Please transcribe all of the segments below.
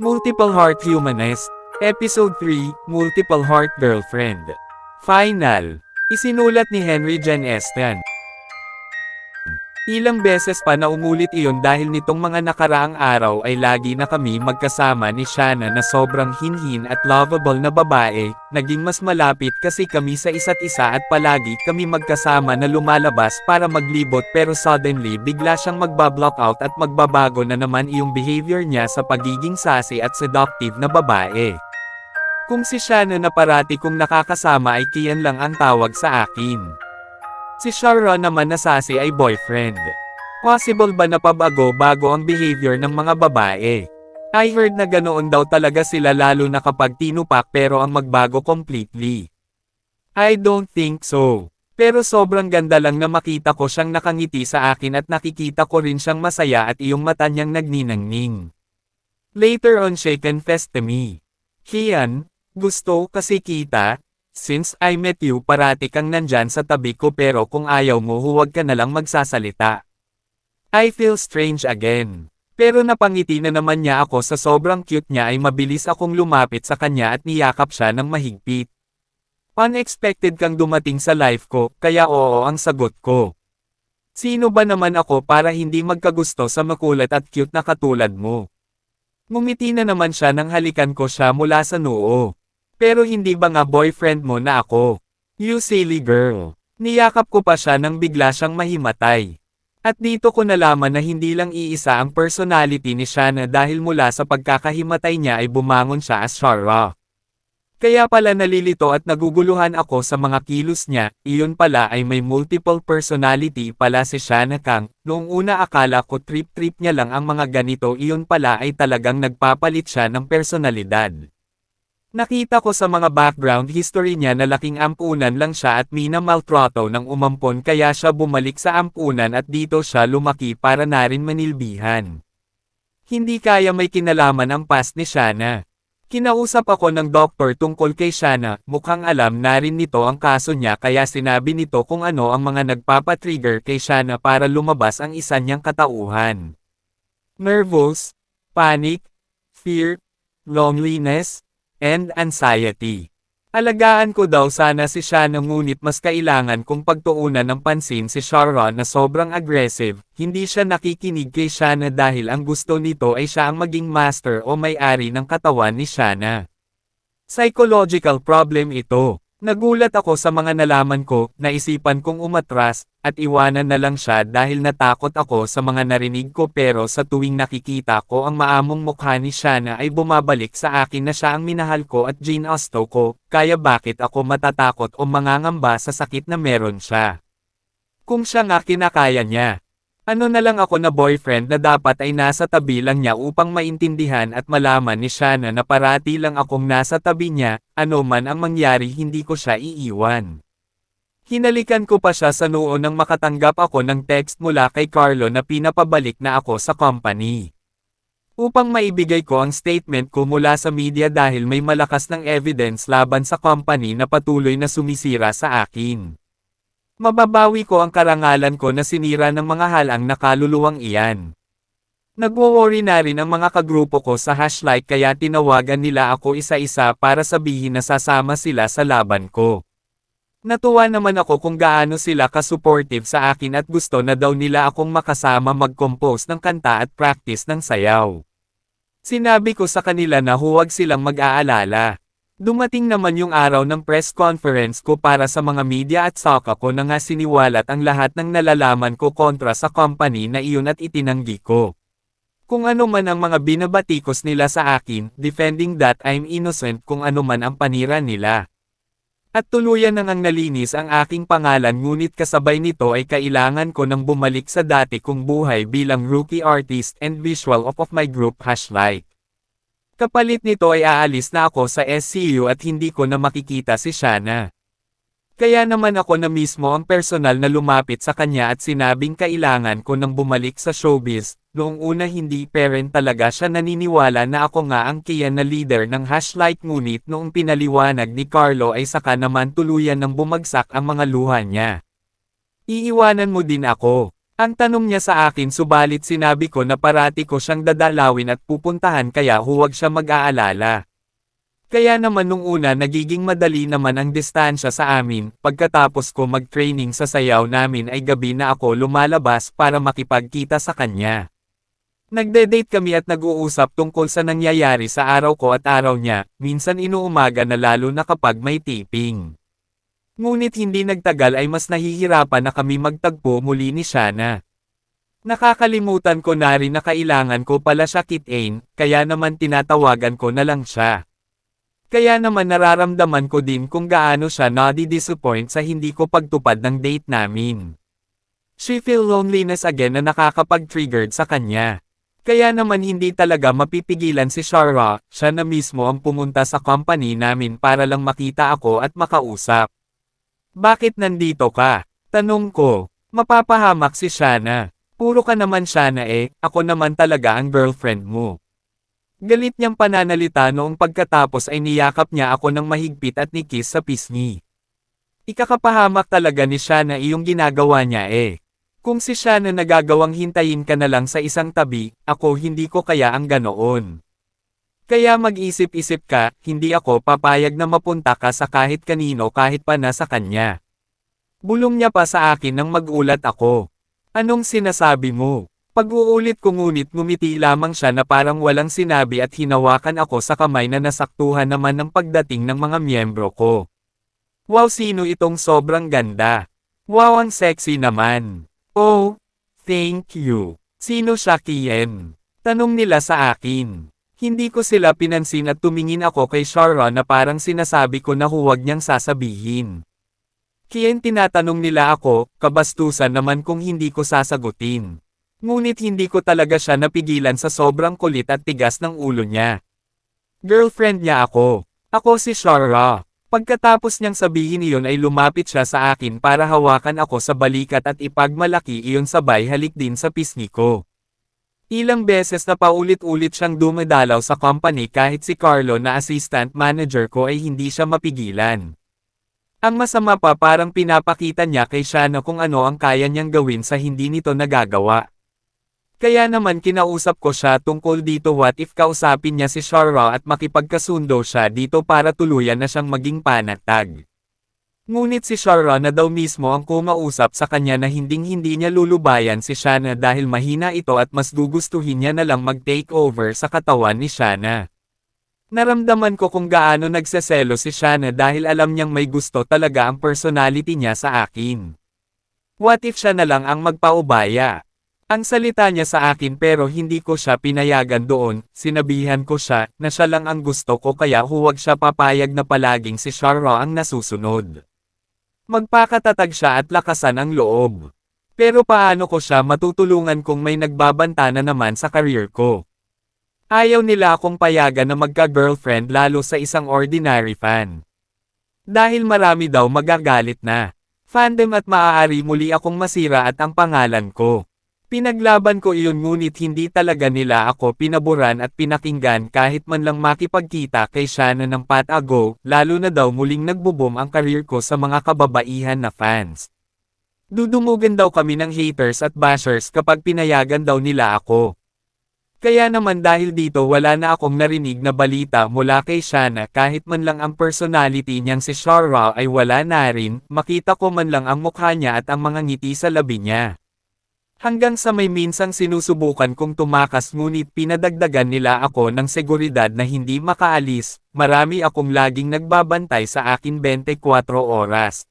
Multiple Heart Humanist, Episode 3, Multiple Heart Girlfriend. Final. Isinulat ni Henry Jan Estan. Ilang beses pa na umulit iyon dahil nitong mga nakaraang araw ay lagi na kami magkasama ni Shanna na sobrang hinhin at lovable na babae, naging mas malapit kasi kami sa isa't isa at palagi kami magkasama na lumalabas para maglibot pero suddenly bigla siyang magbablock out at magbabago na naman iyong behavior niya sa pagiging sassy at seductive na babae. Kung si Shanna na parati kong nakakasama ay Kian lang ang tawag sa akin. Si Sharon naman na sassy ay boyfriend. Possible ba na pabago-bago ang behavior ng mga babae? I heard na ganoon daw talaga sila lalo na kapag tinupak pero ang magbago completely. I don't think so. Pero sobrang ganda lang na makita ko siyang nakangiti sa akin at nakikita ko rin siyang masaya at iyong mata niyang nagniningning. Later on she confessed to me. Kian, gusto kasi kita. Since I met you parati kang nandyan sa tabi ko pero kung ayaw mo huwag ka nalang magsasalita. I feel strange again. Pero napangiti na naman niya ako sa sobrang cute niya ay mabilis akong lumapit sa kanya at niyakap siya ng mahigpit. Unexpected kang dumating sa life ko, kaya oo ang sagot ko. Sino ba naman ako para hindi magkagusto sa makulat at cute na katulad mo? Ngumiti na naman siya nang halikan ko siya mula sa noo. Pero hindi ba nga boyfriend mo na ako? You silly girl. Niyakap ko pa siya nang bigla siyang mahimatay. At dito ko nalaman na hindi lang iisa ang personality ni Shanna dahil mula sa pagkakahimatay niya ay bumangon siya as Shara. Kaya pala nalilito at naguguluhan ako sa mga kilos niya, iyon pala ay may multiple personality pala si Shanna Kang. Noong una akala ko trip-trip niya lang ang mga ganito, iyon pala ay talagang nagpapalit siya ng personalidad. Nakita ko sa mga background history niya na laking ampunan lang siya at minamaltrato ng umampon kaya siya bumalik sa ampunan at dito siya lumaki para na rin manilbihan. Hindi kaya may kinalaman ang past ni Shanna. Kinausap ako ng doktor tungkol kay Shanna, mukhang alam na rin nito ang kaso niya kaya sinabi nito kung ano ang mga nagpapatrigger kay Shanna para lumabas ang isa niyang katauhan. Nervous, panic, fear, loneliness, and anxiety. Alagaan ko daw sana si Shanna ngunit mas kailangan kong pagtuunan ng pansin si Sharon na sobrang aggressive, hindi siya nakikinig kay Shanna dahil ang gusto nito ay siya ang maging master o may-ari ng katawan ni Shanna. Psychological problem ito. Nagulat ako sa mga nalaman ko, naisipan kong umatras, at iwanan na lang siya dahil natakot ako sa mga narinig ko pero sa tuwing nakikita ko ang maamong mukha ni Shanna ay bumabalik sa akin na siya ang minahal ko at Jane Austen ko, kaya bakit ako matatakot o mangangamba sa sakit na meron siya? Kung siya nga kinakaya niya. Ano na lang ako na boyfriend na dapat ay nasa tabi lang niya upang maintindihan at malaman ni Shanna na parati lang akong nasa tabi niya, ano man ang mangyari hindi ko siya iiwan. Hinalikan ko pa siya sa noo nang makatanggap ako ng text mula kay Carlo na pinapabalik na ako sa company. Upang maibigay ko ang statement ko mula sa media dahil may malakas ng evidence laban sa company na patuloy na sumisira sa akin. Mababawi ko ang karangalan ko na sinira ng mga halang na kaluluwang iyan. Nagwo-worry na rin ang mga kagrupo ko sa #like kaya tinawagan nila ako isa-isa para sabihin na sasama sila sa laban ko. Natuwa naman ako kung gaano sila ka-supportive sa akin at gusto na daw nila akong makasama mag-compose ng kanta at practice ng sayaw. Sinabi ko sa kanila na huwag silang mag-aalala. Dumating naman yung araw ng press conference ko para sa mga media at saka ko na nga siniwalat ang lahat ng nalalaman ko kontra sa company na iyon at itinanggi ko. Kung ano man ang mga binabatikos nila sa akin, defending that I'm innocent kung ano man ang panira nila. At tuluyan nang nalinis ang aking pangalan ngunit kasabay nito ay kailangan ko nang bumalik sa dati kong buhay bilang rookie artist and visual of my group #like. Kapalit nito ay aalis na ako sa SCU at hindi ko na makikita si Shanna. Kaya naman ako na mismo ang personal na lumapit sa kanya at sinabing kailangan ko nang bumalik sa showbiz. Noong una hindi parent talaga siya naniniwala na ako nga ang Kian na leader ng #like ngunit noong pinaliwanag ni Carlo ay saka naman tuluyan ng bumagsak ang mga luha niya. Iiwanan mo din ako. Ang tanong niya sa akin subalit sinabi ko na parati ko siyang dadalawin at pupuntahan kaya huwag siya mag-aalala. Kaya naman nung una nagiging madali naman ang distansya sa amin, pagkatapos ko mag-training sa sayaw namin ay gabi na ako lumalabas para makipagkita sa kanya. Nagde-date kami at nag-uusap tungkol sa nangyayari sa araw ko at araw niya, minsan inuumaga na lalo na kapag may taping. Ngunit hindi nagtagal ay mas nahihirapan na kami magtagpo muli ni Shana. Nakakalimutan ko na rin na kailangan ko pala siya kitain, kaya naman tinatawagan ko na lang siya. Kaya naman nararamdaman ko din kung gaano siya nadi-disappoint sa hindi ko pagtupad ng date namin. She feel loneliness again na nakakapag-triggered sa kanya. Kaya naman hindi talaga mapipigilan si Shara, siya na mismo ang pumunta sa company namin para lang makita ako at makausap. Bakit nandito ka? Tanong ko. Mapapahamak si Shana. Puro ka naman Shana ako naman talaga ang girlfriend mo. Galit niyang pananalita noong pagkatapos ay niyakap niya ako ng mahigpit at nikiss sa pisngi. Ikakapahamak talaga ni Shana iyong ginagawa niya Kung si Shana nagagawang hintayin ka na lang sa isang tabi, ako hindi ko kaya ang ganoon. Kaya mag-isip-isip ka, hindi ako papayag na mapunta ka sa kahit kanino kahit pa nasa kanya. Bulong niya pa sa akin nang magulat ako. Anong sinasabi mo? Pag-uulit ko ngunit ngumiti lamang siya na parang walang sinabi at hinawakan ako sa kamay na nasaktuhan naman ng pagdating ng mga miyembro ko. Wow, sino itong sobrang ganda? Wow, ang sexy naman. Oh, thank you. Sino siya, Kien? Tanong nila sa akin. Hindi ko sila pinansin at tumingin ako kay Shara na parang sinasabi ko na huwag niyang sasabihin. Kien tinatanong nila ako, kabastusan naman kung hindi ko sasagutin. Ngunit hindi ko talaga siya napigilan sa sobrang kulit at tigas ng ulo niya. Girlfriend niya ako. Ako si Shara. Pagkatapos niyang sabihin iyon ay lumapit siya sa akin para hawakan ako sa balikat at ipagmalaki iyon sabay halik din sa pisngi ko. Ilang beses na paulit-ulit siyang dumadalaw sa company kahit si Carlo na assistant manager ko ay hindi siya mapigilan. Ang masama pa parang pinapakita niya kay Shana kung ano ang kaya niyang gawin sa hindi nito nagagawa. Kaya naman kinausap ko siya tungkol dito what if kausapin niya si Shara at makipagkasundo siya dito para tuluyan na siyang maging panatag. Ngunit si Shara na daw mismo ang kumausap sa kanya na hinding-hindi niya lulubayan si Shana dahil mahina ito at mas gugustuhin niya na lang mag-take over sa katawan ni Shana. Naramdaman ko kung gaano nagseselo si Shana dahil alam niyang may gusto talaga ang personality niya sa akin. What if siya na lang ang magpaubaya? Ang salita niya sa akin pero hindi ko siya pinayagan doon, sinabihan ko siya na siya lang ang gusto ko kaya huwag siya papayag na palaging si Shara ang nasusunod. Magpakatatag siya at lakasan ang loob. Pero paano ko siya matutulungan kung may nagbabanta na naman sa career ko? Ayaw nila akong payagan na magka-girlfriend lalo sa isang ordinary fan. Dahil marami daw magagalit na fandom at maaari muli akong masira at ang pangalan ko. Pinaglaban ko iyon ngunit hindi talaga nila ako pinaboran at pinakinggan kahit man lang makipagkita kay Shana ng patago, lalo na daw muling nagbo-boom ang career ko sa mga kababaihan na fans. Dudumugan daw kami ng haters at bashers kapag pinayagan daw nila ako. Kaya naman dahil dito wala na akong narinig na balita mula kay Shana kahit man lang ang personality niyang si Shara ay wala na rin, makita ko man lang ang mukha niya at ang mga ngiti sa labi niya. Hanggang sa may minsang sinusubukan kong tumakas ngunit pinadagdagan nila ako ng seguridad na hindi makaalis, marami akong laging nagbabantay sa akin 24 oras.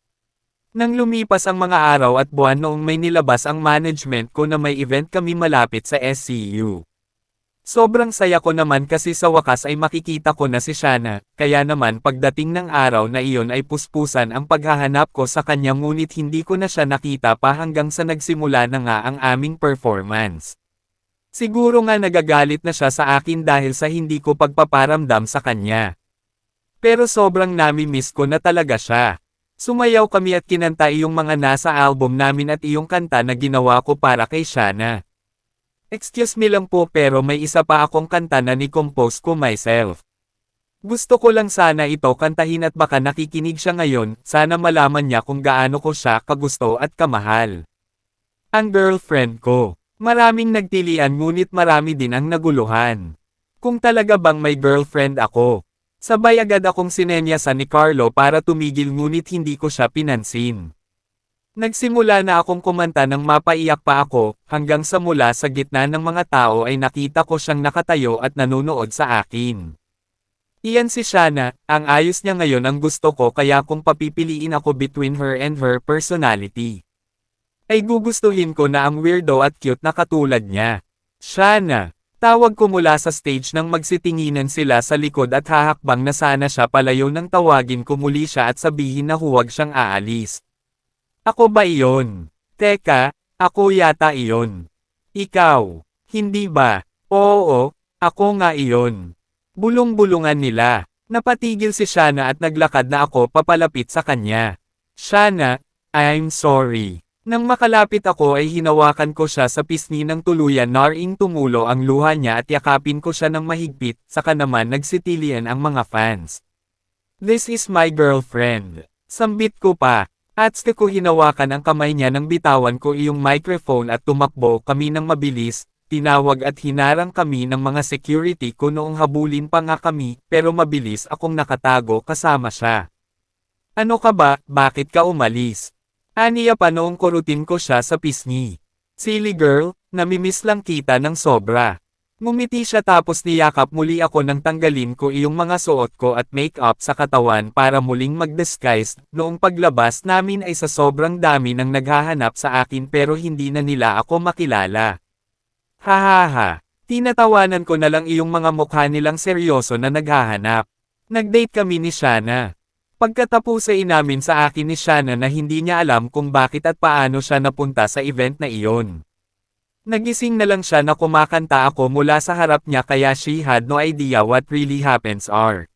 Nang lumipas ang mga araw at buwan noong may nilabas ang management ko na may event kami malapit sa SCU. Sobrang saya ko naman kasi sa wakas ay makikita ko na si Shana, kaya naman pagdating ng araw na iyon ay puspusan ang paghahanap ko sa kanya ngunit hindi ko na siya nakita pa hanggang sa nagsimula na nga ang aming performance. Siguro nga nagagalit na siya sa akin dahil sa hindi ko pagpaparamdam sa kanya. Pero sobrang nami-miss ko na talaga siya. Sumayaw kami at kinanta iyong mga nasa album namin at iyong kanta na ginawa ko para kay Shana. Excuse me lang po pero may isa pa akong kanta na ni-compose ko myself. Gusto ko lang sana ito kantahin at baka nakikinig siya ngayon, sana malaman niya kung gaano ko siya kagusto at kamahal. Ang girlfriend ko. Maraming nagtilian ngunit marami din ang naguluhan. Kung talaga bang may girlfriend ako. Sabay agad akong sinenyasan ni Carlo para tumigil ngunit hindi ko siya pinansin. Nagsimula na akong kumanta ng mapaiyak pa ako, hanggang sa mula sa gitna ng mga tao ay nakita ko siyang nakatayo at nanonood sa akin. Iyan si Shanna, ang ayos niya ngayon ang gusto ko kaya kung papipiliin ako between her and her personality, ay gugustuhin ko na ang weirdo at cute na katulad niya. Shanna. Tawag ko mula sa stage nang magsitinginan sila sa likod at hahakbang na sana siya palayo nang tawagin ko muli siya at sabihin na huwag siyang aalis. Ako ba iyon? Teka, ako yata iyon. Ikaw, hindi ba? Oo, ako nga iyon. Bulong-bulungan nila. Napatigil si Shanna at naglakad na ako papalapit sa kanya. Shanna, I'm sorry. Nang makalapit ako ay hinawakan ko siya sa pisngi ng tuluyan naring tumulo ang luha niya at yakapin ko siya ng mahigpit, saka naman nagsitilian ang mga fans. This is my girlfriend. Sambit ko pa. At ska ko hinawakan ang kamay niya nang bitawan ko iyong microphone at tumakbo kami ng mabilis, tinawag at hinarang kami ng mga security ko noong habulin pa nga kami, pero mabilis akong nakatago kasama siya. Ano ka ba, bakit ka umalis? Aniya pa noong kurutin ko siya sa pisngi. Silly girl, namimiss lang kita ng sobra. Ngumiti siya tapos niyakap muli ako nang tanggalin ko iyong mga suot ko at make-up sa katawan para muling mag-disguise. Noong paglabas namin ay sa sobrang dami nang naghahanap sa akin pero hindi na nila ako makilala. Hahaha, tinatawanan ko na lang iyong mga mukha nilang seryoso na naghahanap. Nag-date kami ni Shanna. Pagkatapos ay inamin sa akin ni Shanna na hindi niya alam kung bakit at paano siya napunta sa event na iyon. Nagising na lang siya na kumakanta ako mula sa harap niya kaya she had no idea what really happens are.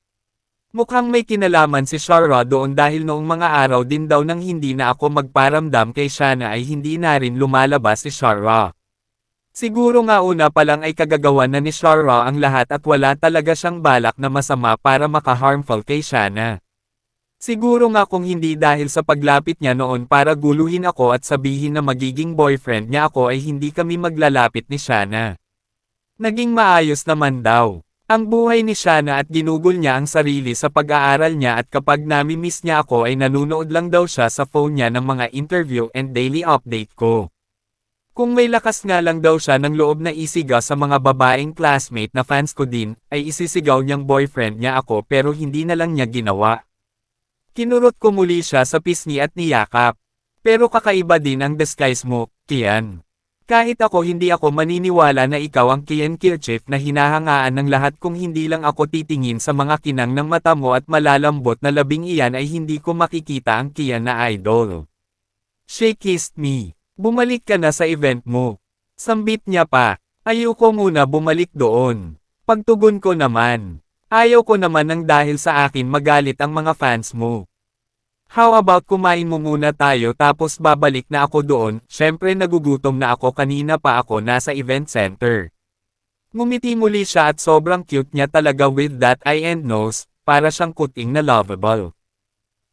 Mukhang may kinalaman si Shara doon dahil noong mga araw din daw nang hindi na ako magparamdam kay Shanna ay hindi na rin lumalabas si Shara. Siguro nga una pa lang ay kagagawan na ni Shara ang lahat at wala talaga siyang balak na masama para maka-harmful kay Shanna. Siguro nga kung hindi dahil sa paglapit niya noon para guluhin ako at sabihin na magiging boyfriend niya ako ay hindi kami maglalapit ni Shanna. Naging maayos naman daw ang buhay ni Shanna at ginugol niya ang sarili sa pag-aaral niya at kapag nami-miss niya ako ay nanunood lang daw siya sa phone niya ng mga interview and daily update ko. Kung may lakas nga lang daw siya ng loob na isigaw sa mga babaeng classmate na fans ko din, ay isisigaw niyang boyfriend niya ako pero hindi na lang niya ginawa. Kinurot ko muli siya sa pisngi at niyakap. Pero kakaiba din ang disguise mo, Kian. Kahit ako hindi ako maniniwala na ikaw ang Kian Kirchhoff na hinahangaan ng lahat kung hindi lang ako titingin sa mga kinang ng mata mo at malalambot na labing iyan ay hindi ko makikita ang Kian na idol. She kissed me. Bumalik ka na sa event mo. Sambit niya pa. Ayoko muna bumalik doon. Pagtugon ko naman. Ayaw ko naman nang dahil sa akin magalit ang mga fans mo. How about kumain mo muna tayo tapos babalik na ako doon, syempre nagugutom na ako kanina pa ako nasa event center. Ngumiti muli siya at sobrang cute niya talaga with that eye and nose, para siyang kuting na lovable.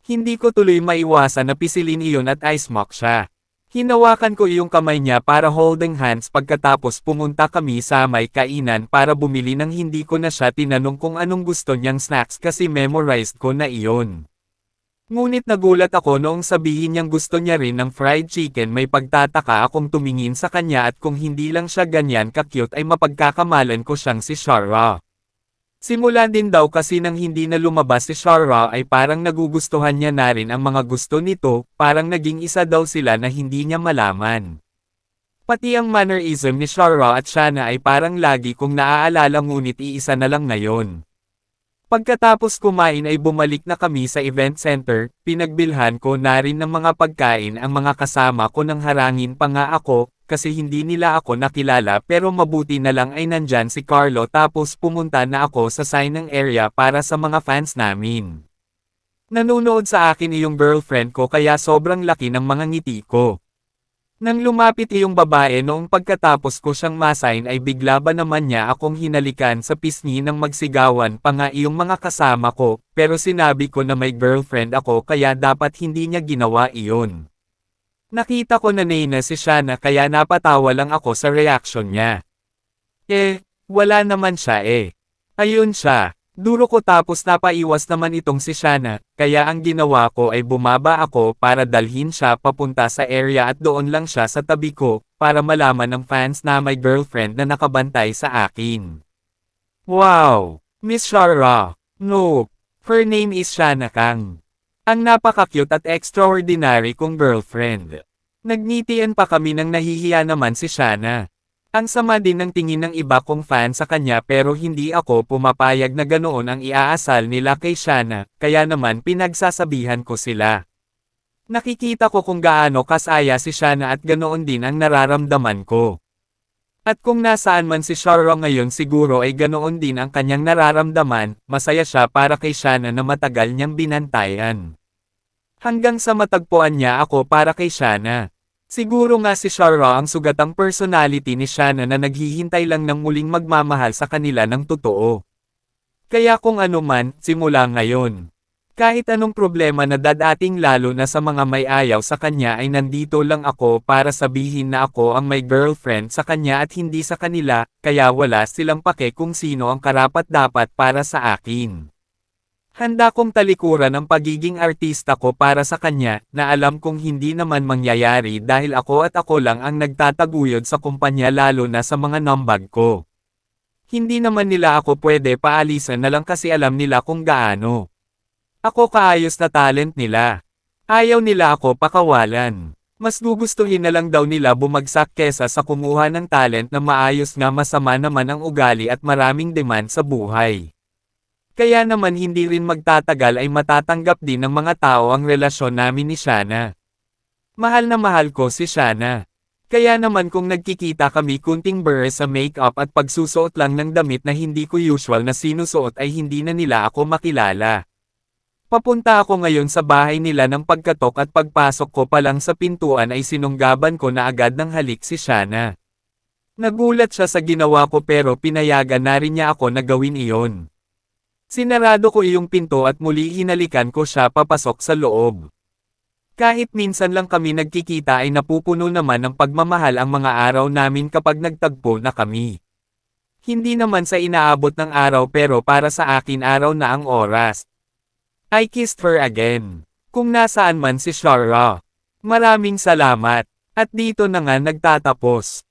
Hindi ko tuloy maiwasan na pisilin iyon at ice mock siya. Hinawakan ko iyong kamay niya para holding hands pagkatapos pumunta kami sa may kainan para bumili ng hindi ko na siya tinanong kung anong gusto niyang snacks kasi memorized ko na iyon. Ngunit nagulat ako noong sabihin niyang gusto niya rin ng fried chicken may pagtataka akong tumingin sa kanya at kung hindi lang siya ganyan ka-cute ay mapagkakamalan ko siyang si Shara. Simula din daw kasi nang hindi na lumabas si Shara ay parang nagugustuhan niya na rin ang mga gusto nito, parang naging isa daw sila na hindi niya malaman. Pati ang mannerism ni Shara at Shanna ay parang lagi kong naaalala ngunit iisa na lang ngayon. Pagkatapos kumain ay bumalik na kami sa event center, pinagbilhan ko na rin ng mga pagkain ang mga kasama ko nang harangin pa nga ako, kasi hindi nila ako nakilala pero mabuti na lang ay nandyan si Carlo tapos pumunta na ako sa signing area para sa mga fans namin. Nanonood sa akin iyong girlfriend ko kaya sobrang laki ng mga ngiti ko. Nang lumapit iyong babae noong pagkatapos ko siyang masign ay bigla ba naman niya akong hinalikan sa pisngi ng magsigawan pa nga iyong mga kasama ko, pero sinabi ko na may girlfriend ako kaya dapat hindi niya ginawa iyon. Nakita ko na nena si Shana kaya napatawa lang ako sa reaksyon niya. Wala naman siya Ayun siya. Duro ko tapos napaiwas naman itong si Shana, kaya ang ginawa ko ay bumaba ako para dalhin siya papunta sa area at doon lang siya sa tabi ko, para malaman ng fans na may girlfriend na nakabantay sa akin. Wow! Miss Shara! Nope! Her name is Shana Kang. Ang napaka-cute at extraordinary kong girlfriend. Nagngitian pa kami nang nahihiya naman si Shana. Ang sama din ng tingin ng iba kong fan sa kanya pero hindi ako pumapayag na ganoon ang iaasal nila kay Shana, kaya naman pinagsasabihan ko sila. Nakikita ko kung gaano kasaya si Shana at ganoon din ang nararamdaman ko. At kung nasaan man si Shara ngayon siguro ay ganoon din ang kanyang nararamdaman, masaya siya para kay Shana na matagal niyang binantayan. Hanggang sa matagpuan niya ako para kay Shana. Siguro nga si Shara ang sugatang personality ni Shana na naghihintay lang ng muling magmamahal sa kanila ng totoo. Kaya kung ano man, simula ngayon. Kahit anong problema na dadating lalo na sa mga may ayaw sa kanya ay nandito lang ako para sabihin na ako ang may girlfriend sa kanya at hindi sa kanila, kaya wala silang pake kung sino ang karapat-dapat para sa akin. Handa kong talikuran ang pagiging artista ko para sa kanya, na alam kong hindi naman mangyayari dahil ako at ako lang ang nagtataguyod sa kumpanya lalo na sa mga nambag ko. Hindi naman nila ako pwede paalisan na lang kasi alam nila kung gaano. Ako kaayos na talent nila. Ayaw nila ako pakawalan. Mas gugustuhin na lang daw nila bumagsak kesa sa kumuha ng talent na maayos nga masama naman ang ugali at maraming demand sa buhay. Kaya naman hindi rin magtatagal ay matatanggap din ng mga tao ang relasyon namin ni Shana. Mahal na mahal ko si Shana. Kaya naman kung nagkikita kami kunting blur sa makeup at pagsusuot lang ng damit na hindi ko usual na sinusuot ay hindi na nila ako makilala. Papunta ako ngayon sa bahay nila ng pagkatok at pagpasok ko pa lang sa pintuan ay sinunggaban ko na agad ng halik si Shana. Nagulat siya sa ginawa ko pero pinayagan na rin niya ako na gawin iyon. Sinarado ko iyong pinto at muli hinalikan ko siya papasok sa loob. Kahit minsan lang kami nagkikita ay napupuno naman ng pagmamahal ang mga araw namin kapag nagtagpo na kami. Hindi naman sa inaabot ng araw pero para sa akin araw na ang oras. I kissed her again. Kung nasaan man si Shara. Maraming salamat. At dito na nga nagtatapos.